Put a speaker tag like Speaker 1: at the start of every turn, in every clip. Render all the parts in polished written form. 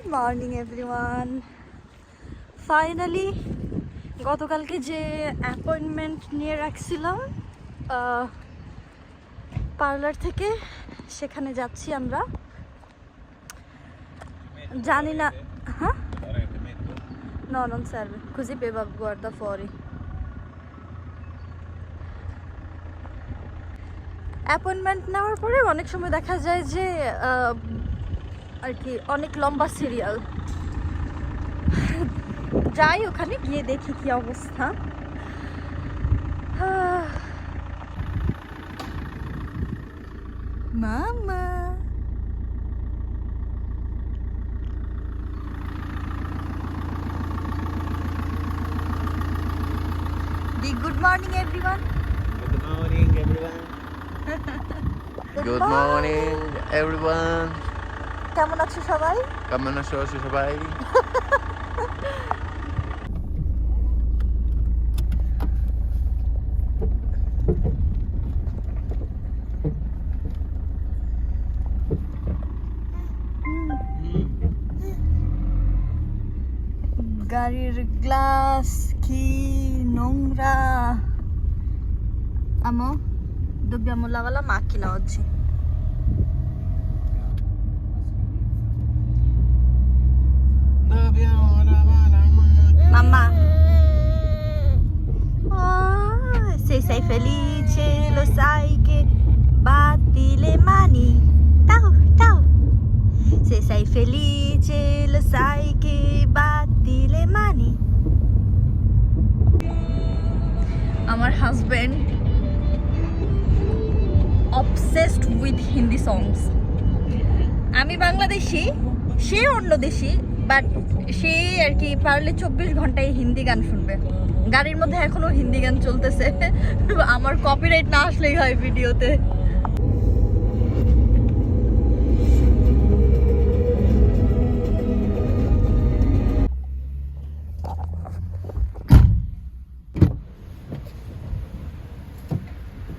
Speaker 1: Good morning everyone. Finally গতকালকে যে appointment নিয়ে রাখছিলাম পার্লার থেকে, সেখানে যাচ্ছি আমরা। জানি না, হ্যাঁ non serve, così Beba guarda fuori. Appointment নেওয়ার পরে অনেক সময় দেখা যায় যে আর কি অনেক লম্বা সিরিয়াল। যাই ওখানে গিয়ে দেখি কি অবস্থা। মামা good morning everyone.
Speaker 2: Good morning everyone. Good morning everyone.
Speaker 1: কেমন আছো সবাই?
Speaker 2: কেমন আছো সবাই?
Speaker 1: গাড়ির গ্লাস কি নোংরা. Amo, dobbiamo lavare la macchina oggi. Mamma, oh, se sei felice lo sai che batti le mani. Ciao, ciao. Se sei felice lo sai che batti le mani. আমার husband obsessed with Hindi songs. আমি বাংলাদেশি, সে অন্য দেশি, but সে আর কি পারলে 24 ঘন্টায় হিন্দি গান শুনবে। গাড়ির মধ্যে এখনো হিন্দি গান চলতেছে। আমার কপিরাইট না আসলেই হয় ভিডিওতে।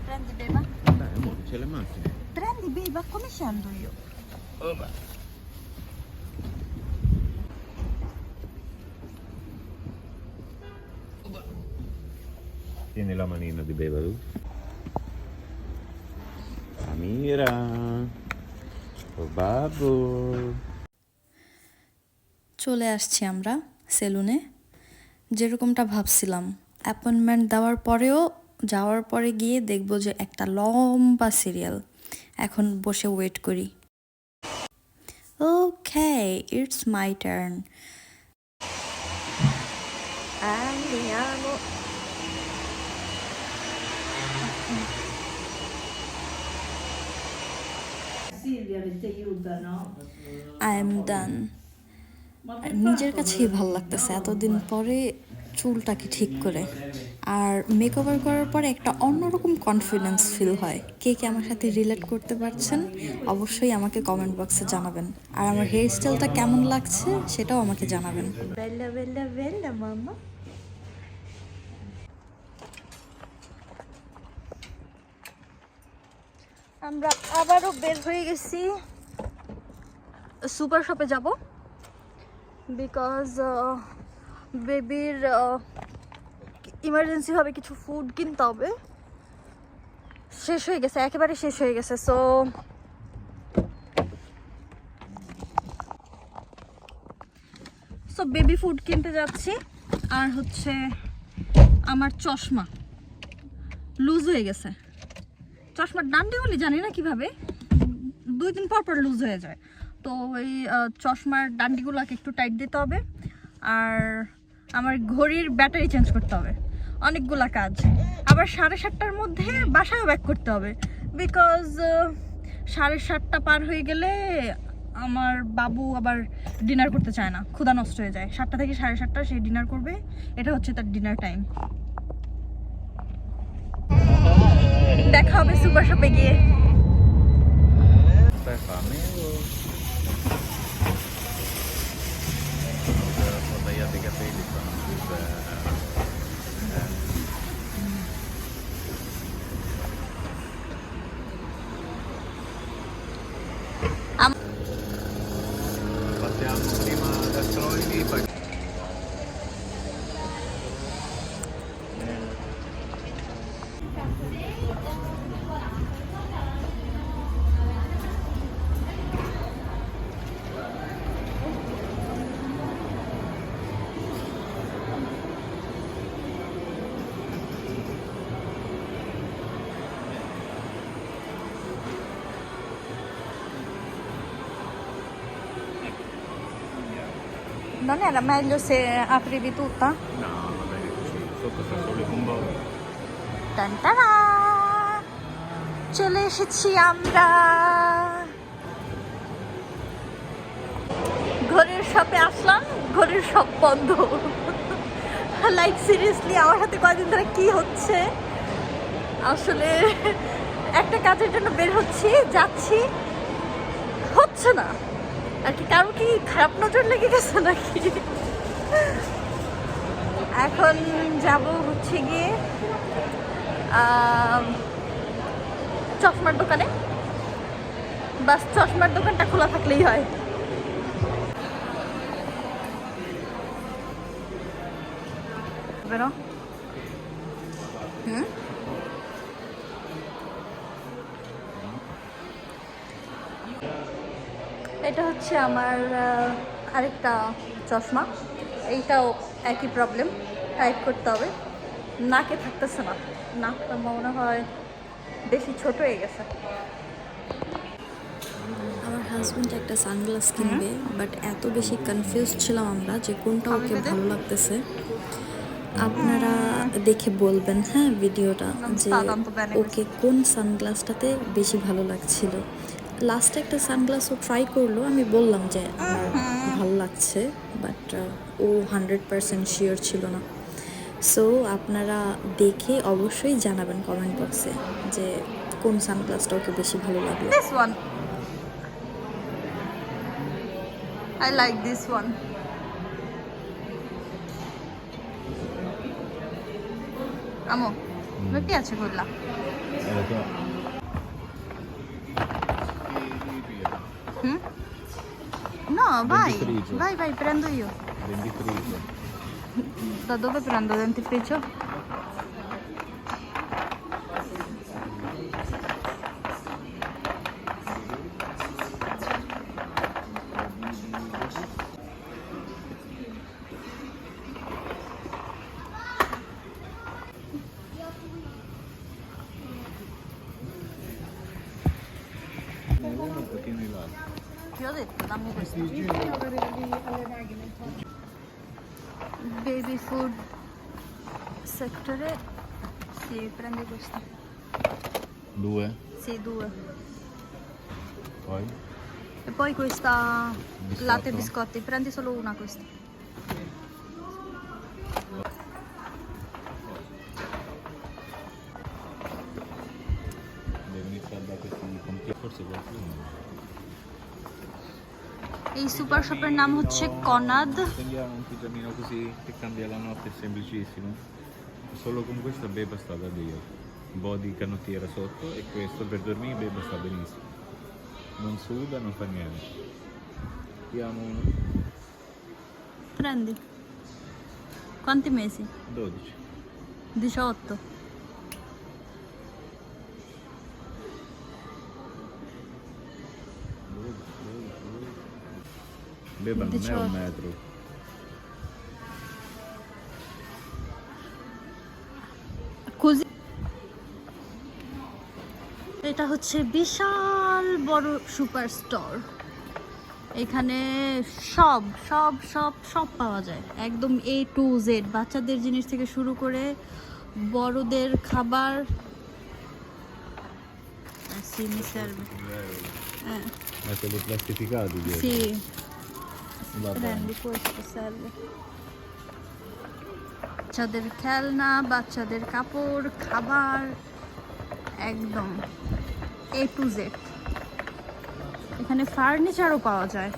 Speaker 1: Prendi Beba.
Speaker 2: C'è le macchine.
Speaker 1: Prendi Beba, come scendo io?
Speaker 2: Opa. Tieni la manina di Beba tu. Amira. Oh babu.
Speaker 1: চলে আসছি আমরা সেলুনে। যেরকমটা ভাবছিলাম, অ্যাপয়েন্টমেন্ট দেওয়ার পরেও যাওয়ার পরে গিয়ে দেখবো যে একটা লম্বা সিরিয়াল। এখন বসে ওয়েট করি। Okay, it's my turn. I am done. নিজের কাছেই ভাল লাগতেছে এতদিন পরে চুলটাকে ঠিক করে, আর মেকওভার করার পরে একটা অন্যরকম কনফিডেন্স ফিল হয়। কে কে আমার সাথে রিলেট করতে পারছেন অবশ্যই আমাকে কমেন্ট বক্সে জানাবেন, আর আমার হেয়ার স্টাইলটা কেমন লাগছে সেটাও আমাকে জানাবেন। বেলা বেলা বেলা মামা। আমরা আবারও বের হয়ে গেছি, সুপার শপে যাব, বিকজ বেবির ইমার্জেন্সি ভাবে কিছু ফুড কিনতে হবে। শেষ হয়ে গেছে, একেবারে শেষ হয়ে গেছে। সো বেবি ফুড কিনতে যাচ্ছি। আর হচ্ছে আমার চশমা লুজ হয়ে গেছে। চশমার ডান্ডিগুলি জানি না কিভাবে 2 দিন পর পর লুজ হয়ে যায়। তো ওই চশমার ডান্ডিগুলোকে একটু টাইট দিতে হবে। আর আমার ঘড়ির ব্যাটারি চেঞ্জ করতে হবে। অনেকগুলা কাজ। আবার 7:30টার মধ্যে বাসায় ব্যাক করতে হবে, বিকজ 7:30টা পার হয়ে গেলে আমার বাবু আবার ডিনার করতে চায় না, ক্ষুধা নষ্ট হয়ে যায়। 7টা থেকে 7:30 সে ডিনার করবে, এটা হচ্ছে তার ডিনার টাইম। দেখা হবে সুপার শপে গিয়ে।
Speaker 2: Andiamo prima da Troili, poi...
Speaker 1: Non era meglio se aprivi tutta?
Speaker 2: No, va bene così, sotto sta solo il combo.
Speaker 1: টানটানা! চলে এসেছি আমরা ঘরের শপে আসলাম, ঘরের শপ বন্ধ। লাইক সিরিয়াসলি আমার হাতে কয়দিন ধরে কি হচ্ছে, আসলে একটা কাজের জন্য বের হচ্ছি, যাচ্ছি, হচ্ছে না আর কি। কারো কি খারাপ নজর লেগে গেছে নাকি? এখন যাব হচ্ছে গিয়ে চশমার দোকানে। বাস চশমার দোকানটা খোলা থাকলেই হয়। বেরো। এটা হচ্ছে আমার আরেকটা চশমা, এইটাও একই প্রবলেম, টাইট করতে হবে, নাকে থাকতেছে না, নাকটা মনে হয় বেশি ছোট হয়ে গেছে।
Speaker 3: আমার হাজব্যান্ড একটা সানগ্লাস কিনবে, বাট এত বেশি কনফিউজ ছিলাম আমরা যে কোনটা ওকে ভালো লাগতেছে। আপনারা দেখে বলবেন হ্যাঁ ভিডিওটা, যে ওকে কোন সানগ্লাসটাতে বেশি ভালো লাগছিল। লাস্টে একটা সানগ্লাস ও ট্রাই করলো, আমি বললাম যে আমার ভালো লাগছে, বাট ও 100% শিওর ছিল না। সো আপনারা দেখে অবশ্যই জানাবেন কমেন্ট বক্সে যে কোন সানগ্লাসটা ওকে বেশি ভালো লাগলো।
Speaker 1: This one. I like this one. Amo, mi piace quella. No, vai,
Speaker 2: Dentifricio.
Speaker 1: vai, prendo io.
Speaker 2: Dentifricio.
Speaker 1: Da dove prendo dentifricio?
Speaker 2: Un pochino in là.
Speaker 1: Ti ho detto, dammi questo. Baby food settore. Sì, prendi questo.
Speaker 2: 2,
Speaker 1: Sì, 2.
Speaker 2: poi
Speaker 1: E poi questa
Speaker 2: Biscotto?
Speaker 1: latte e biscotti, prendi solo una questa.
Speaker 2: devo iniziare da questi compiti, forse qualcuno.
Speaker 1: এই super শপের নাম হচ্ছে Kanad.
Speaker 2: Prendiamo un pigiamino così che cambia la notte, è semplicissimo. Solo con questa beba sta da Dio. Un po' di canottiera sotto e questo per dormire beba sta benissimo. Non suda, non fa niente. Diamo
Speaker 1: Prendi. Quanti mesi?
Speaker 2: 12.
Speaker 1: 18.
Speaker 2: Beba non è
Speaker 1: 18.
Speaker 2: un metro.
Speaker 1: Così. এটা হচ্ছে বিশাল বড় super store. এখানে সব সব সব সব পাওয়া যায়, একদম A to Z, বাচ্চাদের জিনিস থেকে শুরু করে বড়দের খাবার। Sì, mi serve.
Speaker 2: Ma quelli plastificati dietro.
Speaker 1: Sì,
Speaker 2: Va bene.
Speaker 1: prendi questo, serve. বাচ্চাদের খেলনা, বাচ্চাদের কাপড়, খাবার, একদম A to Z। এখানে ফার্নিচারও পাওয়া যায়।